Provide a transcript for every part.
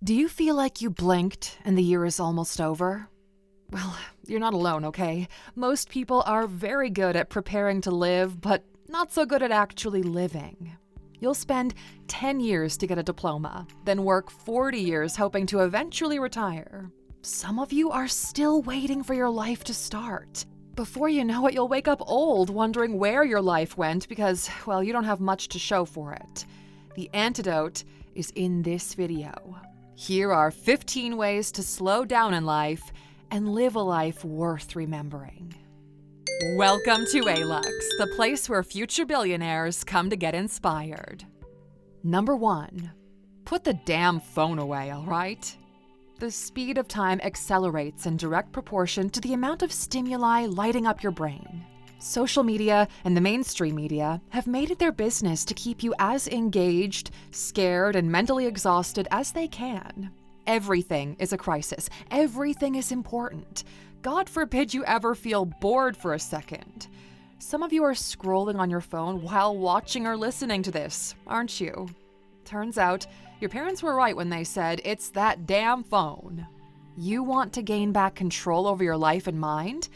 Do you feel like you blinked and the year is almost over? Well, you're not alone, okay? Most people are very good at preparing to live, but not so good at actually living. You'll spend 10 years to get a diploma, then work 40 years hoping to eventually retire. Some of you are still waiting for your life to start. Before you know it, you'll wake up old, wondering where your life went because, well, you don't have much to show for it. The antidote is in this video. Here are 15 ways to slow down in life and live a life worth remembering. Welcome to Alux, the place where future billionaires come to get inspired. Number 1. Put the damn phone away, all right? The speed of time accelerates in direct proportion to the amount of stimuli lighting up your brain. Social media and the mainstream media have made it their business to keep you as engaged, scared, and mentally exhausted as they can. Everything is a crisis. Everything is important. God forbid you ever feel bored for a second. Some of you are scrolling on your phone while watching or listening to this, aren't you? Turns out, your parents were right when they said, it's that damn phone. You want to gain back control over your life and mind?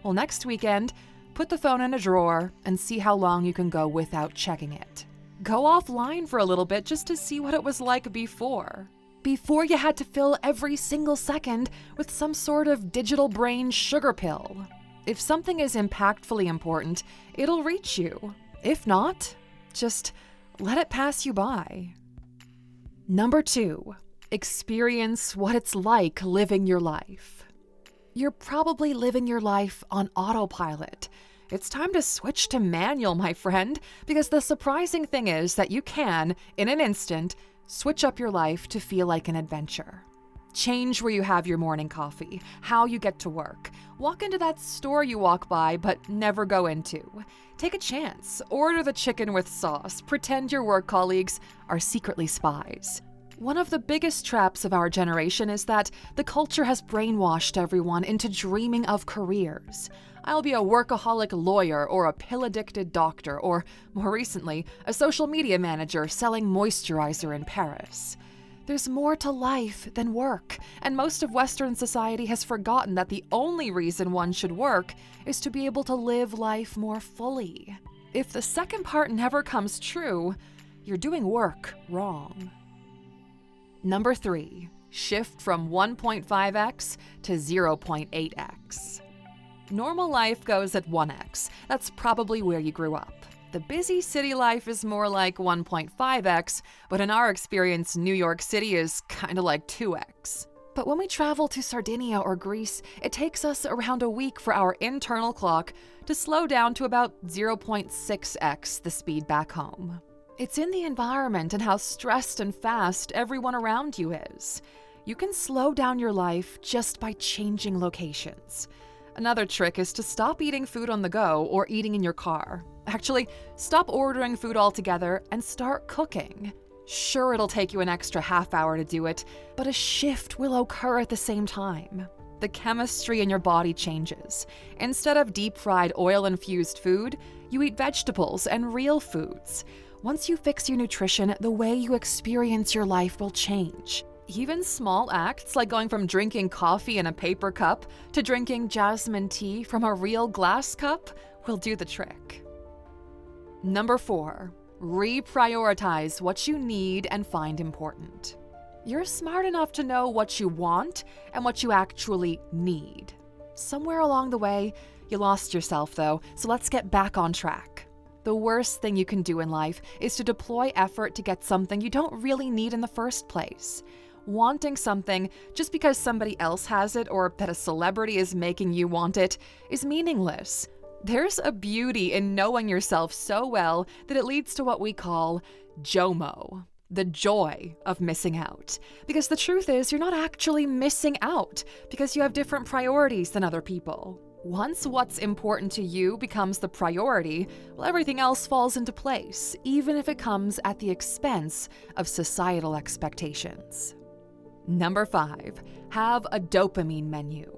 Well, next weekend, put the phone in a drawer and see how long you can go without checking it. Go offline for a little bit just to see what it was like before. Before you had to fill every single second with some sort of digital brain sugar pill. If something is impactfully important, it'll reach you. If not, just let it pass you by. Number 2, experience what it's like living your life. You're probably living your life on autopilot. It's time to switch to manual, my friend, because the surprising thing is that you can, in an instant, switch up your life to feel like an adventure. Change where you have your morning coffee, how you get to work. Walk into that store you walk by but never go into. Take a chance. Order the chicken with sauce. Pretend your work colleagues are secretly spies. One of the biggest traps of our generation is that the culture has brainwashed everyone into dreaming of careers. I'll be a workaholic lawyer or a pill-addicted doctor or, more recently, a social media manager selling moisturizer in Paris. There's more to life than work, and most of Western society has forgotten that the only reason one should work is to be able to live life more fully. If the second part never comes true, you're doing work wrong. Number 3, shift from 1.5x to 0.8x. Normal life goes at 1x. That's probably where you grew up. The busy city life is more like 1.5x, but in our experience, New York City is kind of like 2x. But when we travel to Sardinia or Greece, it takes us around a week for our internal clock to slow down to about 0.6x the speed back home. It's in the environment and how stressed and fast everyone around you is. You can slow down your life just by changing locations. Another trick is to stop eating food on the go or eating in your car. Actually, stop ordering food altogether and start cooking. Sure, it'll take you an extra half hour to do it, but a shift will occur at the same time. The chemistry in your body changes. Instead of deep-fried oil-infused food, you eat vegetables and real foods. Once you fix your nutrition, the way you experience your life will change. Even small acts like going from drinking coffee in a paper cup to drinking jasmine tea from a real glass cup will do the trick. Number 4, reprioritize what you need and find important. You're smart enough to know what you want and what you actually need. Somewhere along the way, you lost yourself though, so let's get back on track. The worst thing you can do in life is to deploy effort to get something you don't really need in the first place. Wanting something just because somebody else has it or that a celebrity is making you want it is meaningless. There's a beauty in knowing yourself so well that it leads to what we call JOMO, the joy of missing out. Because the truth is, you're not actually missing out because you have different priorities than other people. Once what's important to you becomes the priority, well, everything else falls into place, even if it comes at the expense of societal expectations. Number 5, have a dopamine menu.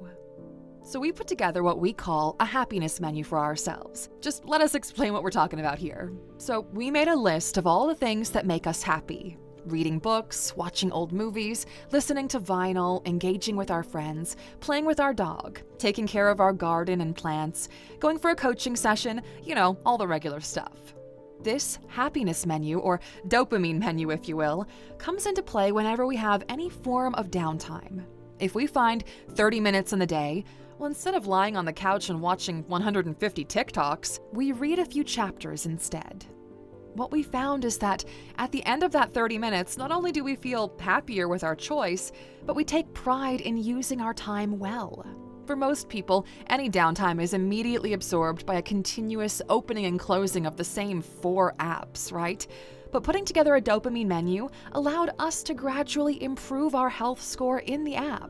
So we put together what we call a happiness menu for ourselves. Just let us explain what we're talking about here. So we made a list of all the things that make us happy. Reading books, watching old movies, listening to vinyl, engaging with our friends, playing with our dog, taking care of our garden and plants, going for a coaching session, all the regular stuff. This happiness menu, or dopamine menu if you will, comes into play whenever we have any form of downtime. If we find 30 minutes in the day, well, instead of lying on the couch and watching 150 TikToks, we read a few chapters instead. What we found is that at the end of that 30 minutes, not only do we feel happier with our choice, but we take pride in using our time well. For most people, any downtime is immediately absorbed by a continuous opening and closing of the same 4 apps, right? But putting together a dopamine menu allowed us to gradually improve our health score in the app.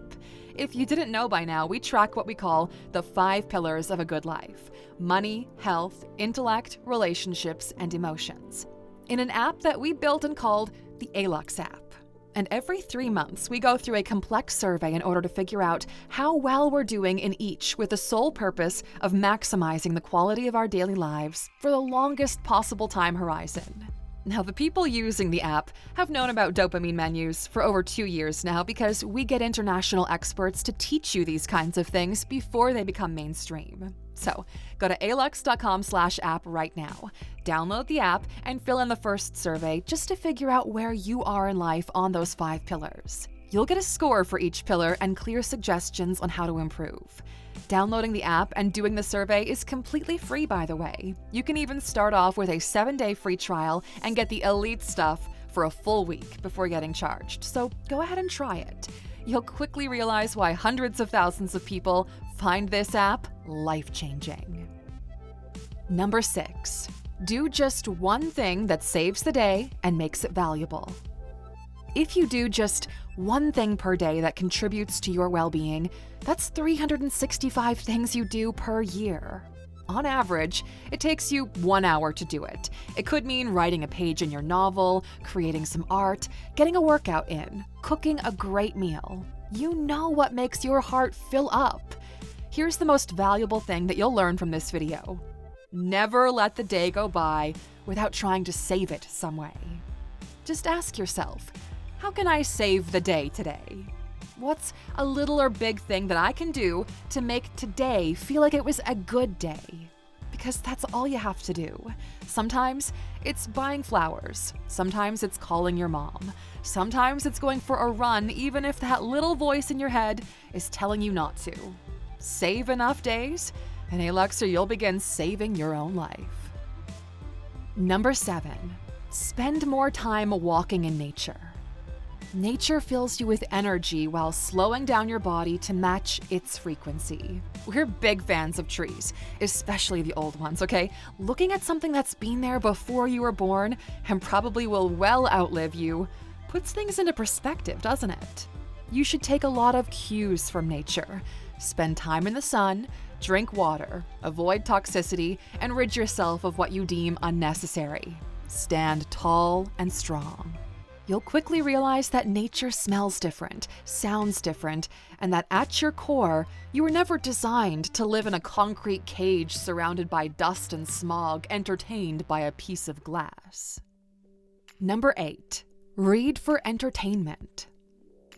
If you didn't know by now, we track what we call the 5 pillars of a good life: money, health, intellect, relationships, and emotions, in an app that we built and called the Alux app. And every 3 months, we go through a complex survey in order to figure out how well we're doing in each, with the sole purpose of maximizing the quality of our daily lives for the longest possible time horizon. Now, the people using the app have known about dopamine menus for over 2 years now because we get international experts to teach you these kinds of things before they become mainstream. So, go to Alux.com/app right now, download the app, and fill in the first survey just to figure out where you are in life on those 5 pillars. You'll get a score for each pillar and clear suggestions on how to improve. Downloading the app and doing the survey is completely free, by the way. You can even start off with a 7-day free trial and get the elite stuff for a full week before getting charged. So go ahead and try it. You'll quickly realize why hundreds of thousands of people find this app life-changing. Number 6, do just one thing that saves the day and makes it valuable. If you do just one thing per day that contributes to your well-being, that's 365 things you do per year. On average, it takes you 1 hour to do it. It could mean writing a page in your novel, creating some art, getting a workout in, cooking a great meal. You know what makes your heart fill up. Here's the most valuable thing that you'll learn from this video. Never let the day go by without trying to save it some way. Just ask yourself, how can I save the day today? What's a little or big thing that I can do to make today feel like it was a good day? Because that's all you have to do. Sometimes it's buying flowers. Sometimes it's calling your mom. Sometimes it's going for a run, even if that little voice in your head is telling you not to. Save enough days, and Alux, or you'll begin saving your own life. Number 7, spend more time walking in nature. Nature fills you with energy while slowing down your body to match its frequency. We're big fans of trees, especially the old ones, okay? Looking at something that's been there before you were born and probably will well outlive you puts things into perspective, doesn't it? You should take a lot of cues from nature. Spend time in the sun, drink water, avoid toxicity, and rid yourself of what you deem unnecessary. Stand tall and strong. You'll quickly realize that nature smells different, sounds different, and that at your core, you were never designed to live in a concrete cage surrounded by dust and smog, entertained by a piece of glass. Number 8, read for entertainment.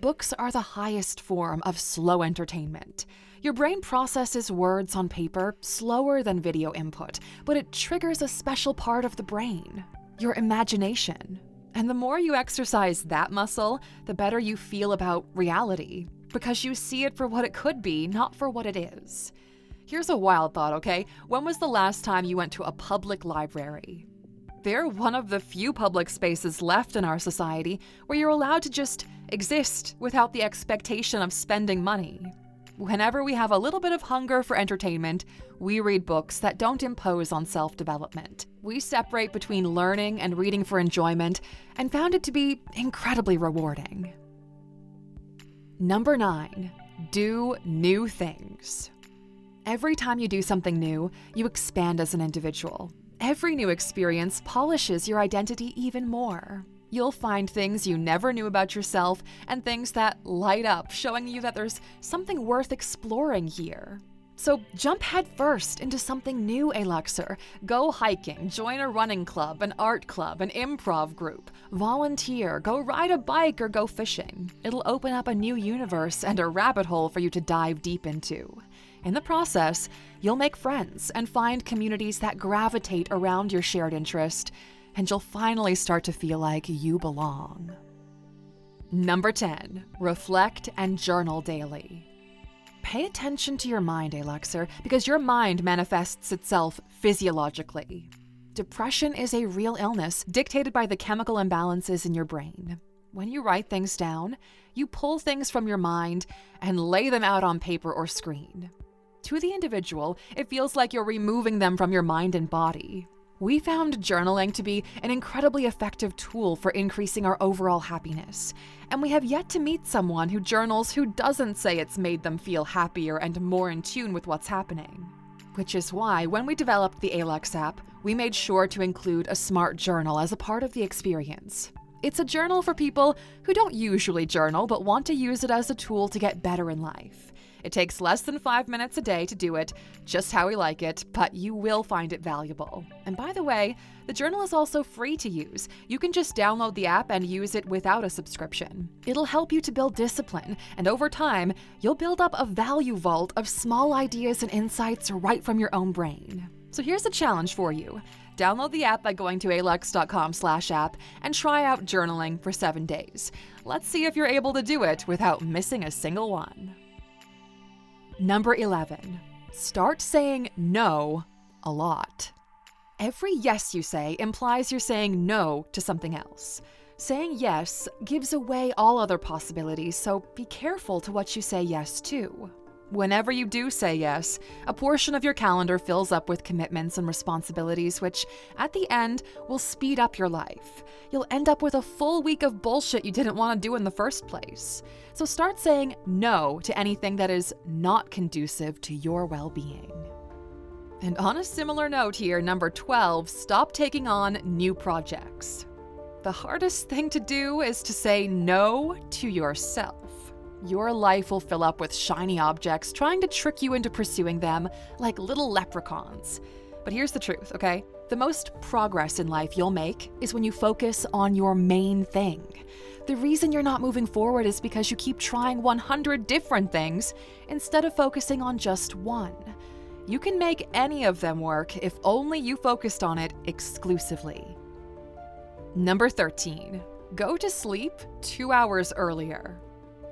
Books are the highest form of slow entertainment. Your brain processes words on paper slower than video input, but it triggers a special part of the brain, your imagination. And the more you exercise that muscle, the better you feel about reality, because you see it for what it could be, not for what it is. Here's a wild thought, okay? When was the last time you went to a public library? They're one of the few public spaces left in our society where you're allowed to just exist without the expectation of spending money. Whenever we have a little bit of hunger for entertainment, we read books that don't impose on self-development. We separate between learning and reading for enjoyment and found it to be incredibly rewarding. Number 9, do new things. Every time you do something new, you expand as an individual. Every new experience polishes your identity even more. You'll find things you never knew about yourself and things that light up, showing you that there's something worth exploring here. So jump headfirst into something new, Aluxer. Go hiking, join a running club, an art club, an improv group, volunteer, go ride a bike or go fishing. It'll open up a new universe and a rabbit hole for you to dive deep into. In the process, you'll make friends and find communities that gravitate around your shared interest, and you'll finally start to feel like you belong. Number 10, reflect and journal daily. Pay attention to your mind, Aluxer, because your mind manifests itself physiologically. Depression is a real illness dictated by the chemical imbalances in your brain. When you write things down, you pull things from your mind and lay them out on paper or screen. To the individual, it feels like you're removing them from your mind and body. We found journaling to be an incredibly effective tool for increasing our overall happiness, and we have yet to meet someone who journals who doesn't say it's made them feel happier and more in tune with what's happening. Which is why, when we developed the Alux app, we made sure to include a smart journal as a part of the experience. It's a journal for people who don't usually journal but want to use it as a tool to get better in life. It takes less than 5 minutes a day to do it, just how we like it, but you will find it valuable. And by the way, the journal is also free to use. You can just download the app and use it without a subscription. It'll help you to build discipline, and over time, you'll build up a value vault of small ideas and insights right from your own brain. So here's a challenge for you. Download the app by going to Alux.com/app and try out journaling for 7 days. Let's see if you're able to do it without missing a single one. Number 11, start saying no a lot. Every yes you say implies you're saying no to something else. Saying yes gives away all other possibilities, so be careful to what you say yes to. Whenever you do say yes, a portion of your calendar fills up with commitments and responsibilities, which, at the end, will speed up your life. You'll end up with a full week of bullshit you didn't want to do in the first place. So start saying no to anything that is not conducive to your well-being. And on a similar note here, number 12, stop taking on new projects. The hardest thing to do is to say no to yourself. Your life will fill up with shiny objects trying to trick you into pursuing them like little leprechauns. But here's the truth, okay? The most progress in life you'll make is when you focus on your main thing. The reason you're not moving forward is because you keep trying 100 different things instead of focusing on just one. You can make any of them work if only you focused on it exclusively. Number 13, go to sleep 2 hours earlier.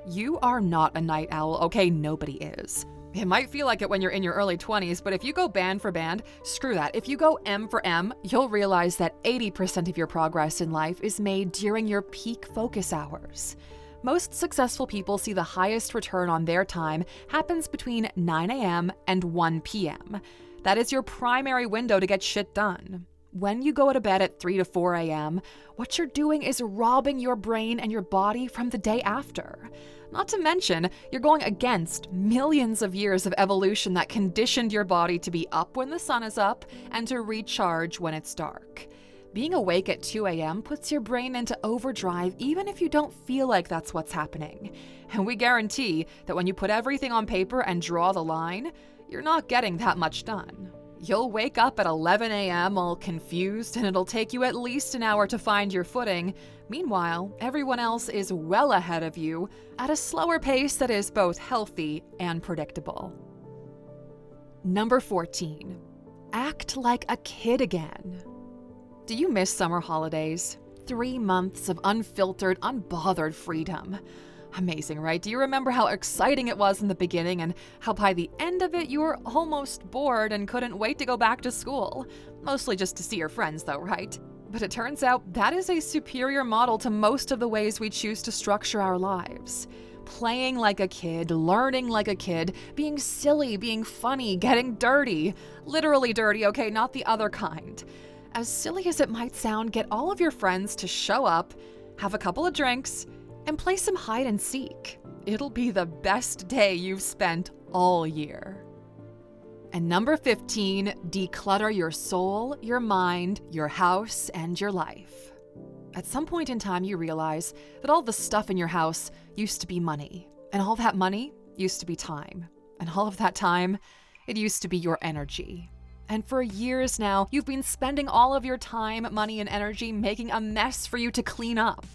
You are not a night owl, okay? Nobody is. It might feel like it when you're in your early 20s, but if you go band for band, screw that. If you go M for M, you'll realize that 80% of your progress in life is made during your peak focus hours. Most successful people see the highest return on their time happens between 9 a.m. and 1 p.m. That is your primary window to get shit done. When you go to bed at 3 to 4 a.m., what you're doing is robbing your brain and your body from the day after. Not to mention, you're going against millions of years of evolution that conditioned your body to be up when the sun is up and to recharge when it's dark. Being awake at 2 a.m. puts your brain into overdrive even if you don't feel like that's what's happening. And we guarantee that when you put everything on paper and draw the line, you're not getting that much done. You'll wake up at 11 a.m. all confused, and it'll take you at least an hour to find your footing. Meanwhile, everyone else is well ahead of you at a slower pace that is both healthy and predictable. Number 14, act like a kid again. Do you miss summer holidays? 3 months of unfiltered, unbothered freedom. Amazing, right? Do you remember how exciting it was in the beginning and how by the end of it you were almost bored and couldn't wait to go back to school? Mostly just to see your friends though, right? But it turns out that is a superior model to most of the ways we choose to structure our lives. Playing like a kid, learning like a kid, being silly, being funny, getting dirty. Literally dirty, okay, not the other kind. As silly as it might sound, get all of your friends to show up, have a couple of drinks, and play some hide and seek. It'll be the best day you've spent all year. And number 15, declutter your soul, your mind, your house, and your life. At some point in time, you realize that all the stuff in your house used to be money, and all that money used to be time, and all of that time It used to be your energy. And for years now, you've been spending all of your time, money, and energy making a mess for you to clean up.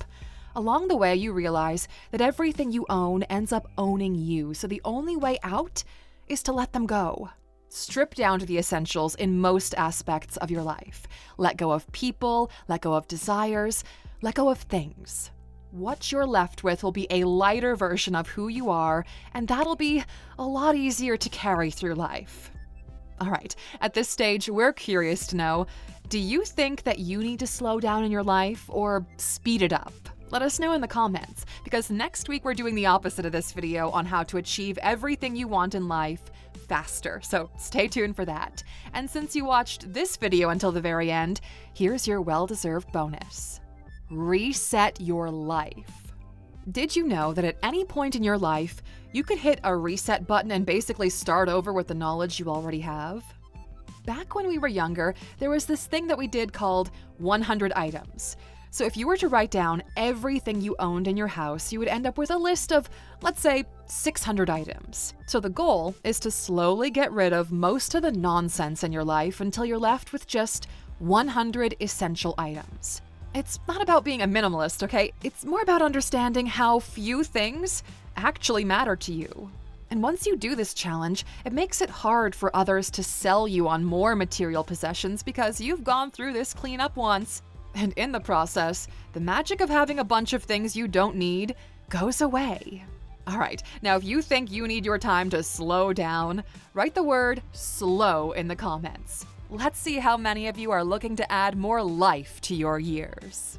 Along the way, you realize that everything you own ends up owning you, so the only way out is to let them go. Strip down to the essentials in most aspects of your life. Let go of people, let go of desires, let go of things. What you're left with will be a lighter version of who you are, and that'll be a lot easier to carry through life. All right, at this stage, we're curious to know, do you think that you need to slow down in your life or speed it up? Let us know in the comments, because next week we're doing the opposite of this video on how to achieve everything you want in life faster, so stay tuned for that. And since you watched this video until the very end, here's your well-deserved bonus. Reset your life. Did you know that at any point in your life, you could hit a reset button and basically start over with the knowledge you already have? Back when we were younger, there was this thing that we did called 100 items. So if you were to write down everything you owned in your house, you would end up with a list of, let's say, 600 items. So the goal is to slowly get rid of most of the nonsense in your life until you're left with just 100 essential items. It's not about being a minimalist, okay? It's more about understanding how few things actually matter to you. And once you do this challenge, it makes it hard for others to sell you on more material possessions because you've gone through this cleanup once. And in the process, the magic of having a bunch of things you don't need goes away. All right, now if you think you need your time to slow down, write the word slow in the comments. Let's see how many of you are looking to add more life to your years.